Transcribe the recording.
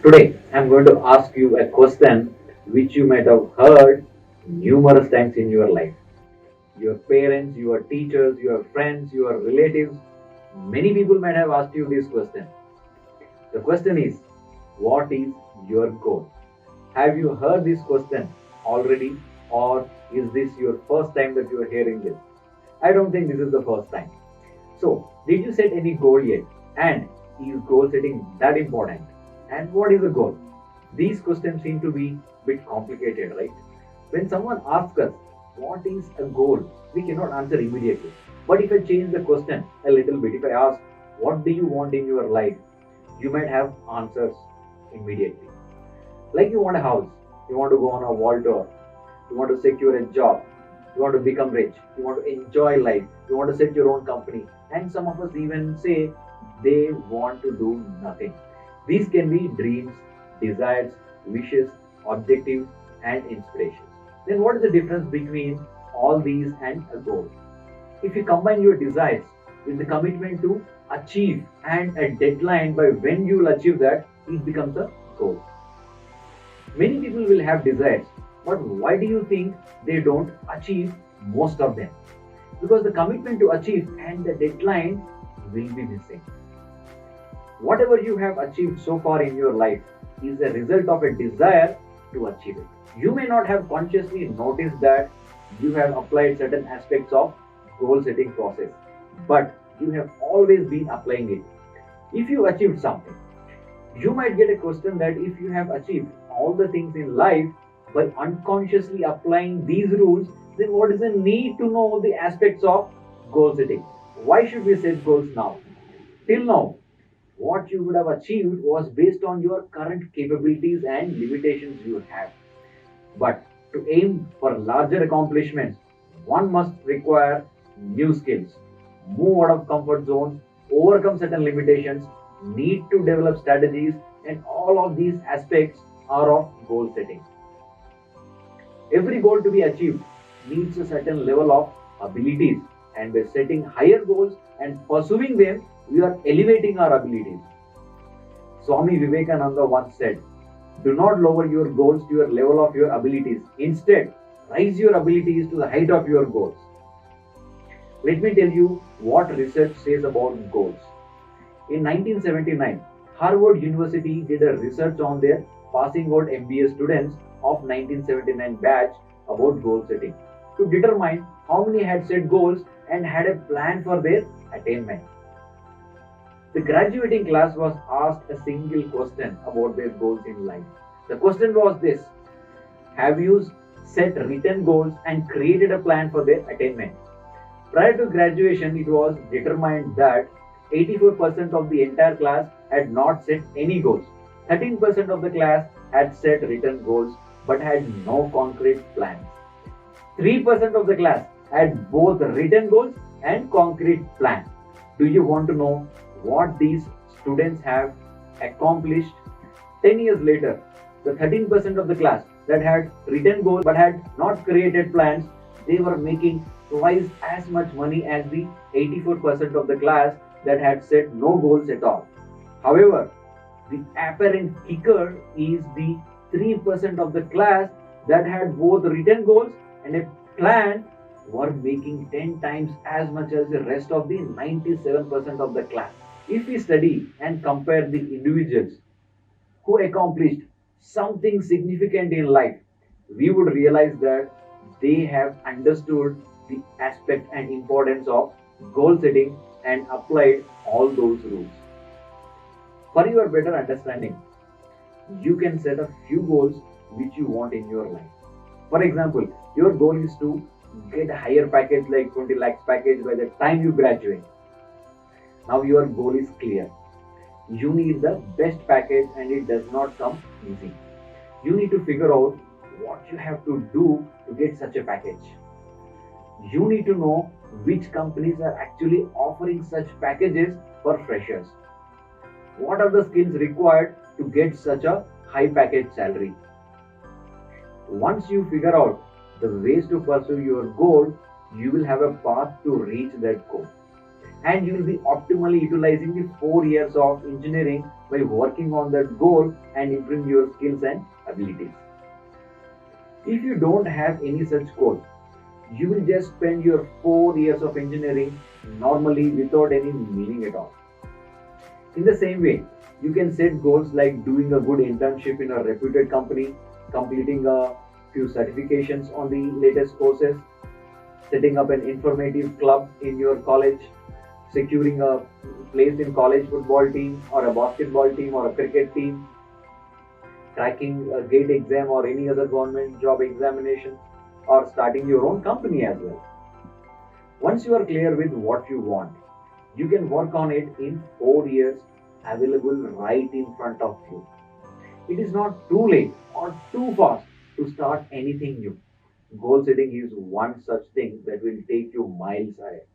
Today, I'm going to ask you a question which you might have heard numerous times in your life. Your parents, your teachers, your friends, your relatives, many people might have asked you this question. The question is, what is your goal? Have you heard this question already, or is this your first time that you are hearing this? I don't think this is the first time. So, did you set any goal yet? And is goal setting that important? And what is a goal? These questions seem to be a bit complicated, right? When someone asks us, what is a goal? We cannot answer immediately. But if I change the question a little bit, if I ask, what do you want in your life? You might have answers immediately. Like you want a house, you want to go on a world tour, you want to secure a job, you want to become rich, you want to enjoy life, you want to set your own company, and some of us even say they want to do nothing. These can be dreams, desires, wishes, objectives, and inspirations. Then, what is the difference between all these and a goal? If you combine your desires with the commitment to achieve and a deadline by when you will achieve that, it becomes a goal. Many people will have desires, but why do you think they don't achieve most of them? Because the commitment to achieve and the deadline will be missing. Whatever you have achieved so far in your life is a result of a desire to achieve it. You may not have consciously noticed that you have applied certain aspects of goal setting process, but you have always been applying it. If you achieved something, you might get a question that if you have achieved all the things in life by unconsciously applying these rules, then what is the need to know the aspects of goal setting? Why should we set goals now? Till now, what you would have achieved was based on your current capabilities and limitations you have. But to aim for larger accomplishments, one must require new skills, move out of comfort zones, overcome certain limitations, need to develop strategies, and all of these aspects are of goal setting. Every goal to be achieved needs a certain level of abilities, and by setting higher goals and pursuing them, we are elevating our abilities. Swami Vivekananda once said, do not lower your goals to your level of your abilities. Instead, raise your abilities to the height of your goals. Let me tell you what research says about goals. In 1979, Harvard University did a research on their passing out MBA students of 1979 batch about goal setting to determine how many had set goals and had a plan for their attainment. The graduating class was asked a single question about their goals in life. The question was this: have you set written goals and created a plan for their attainment? Prior to graduation, it was determined that 84% of the entire class had not set any goals. 13% of the class had set written goals but had no concrete plans. 3% of the class had both written goals and concrete plans. Do you want to know what these students have accomplished? 10 years later, the 13% of the class that had written goals but had not created plans, they were making twice as much money as the 84% of the class that had set no goals at all. However, the apparent kicker is the 3% of the class that had both written goals and a plan were making 10 times as much as the rest of the 97% of the class. If we study and compare the individuals who accomplished something significant in life, we would realize that they have understood the aspect and importance of goal setting and applied all those rules. For your better understanding, you can set a few goals which you want in your life. For example, your goal is to get a higher package like 20 lakhs package by the time you graduate. Now your goal is clear. You need the best package and it does not come easy. You need to figure out what you have to do to get such a package. You need to know which companies are actually offering such packages for freshers. What are the skills required to get such a high package salary? Once you figure out the ways to pursue your goal, you will have a path to reach that goal. and you will be optimally utilizing the 4 years of engineering by working on that goal and improving your skills and abilities. If you don't have any such goal, you will just spend your 4 years of engineering normally without any meaning at all. In the same way, you can set goals like doing a good internship in a reputed company, completing a few certifications on the latest courses, setting up an informative club in your college, securing a place in college football team or a basketball team or a cricket team, cracking a GATE exam or any other government job examination, or starting your own company as well. Once you are clear with what you want, you can work on it in 4 years available right in front of you. It is not too late or too fast to start anything new. Goal setting is one such thing that will take you miles ahead.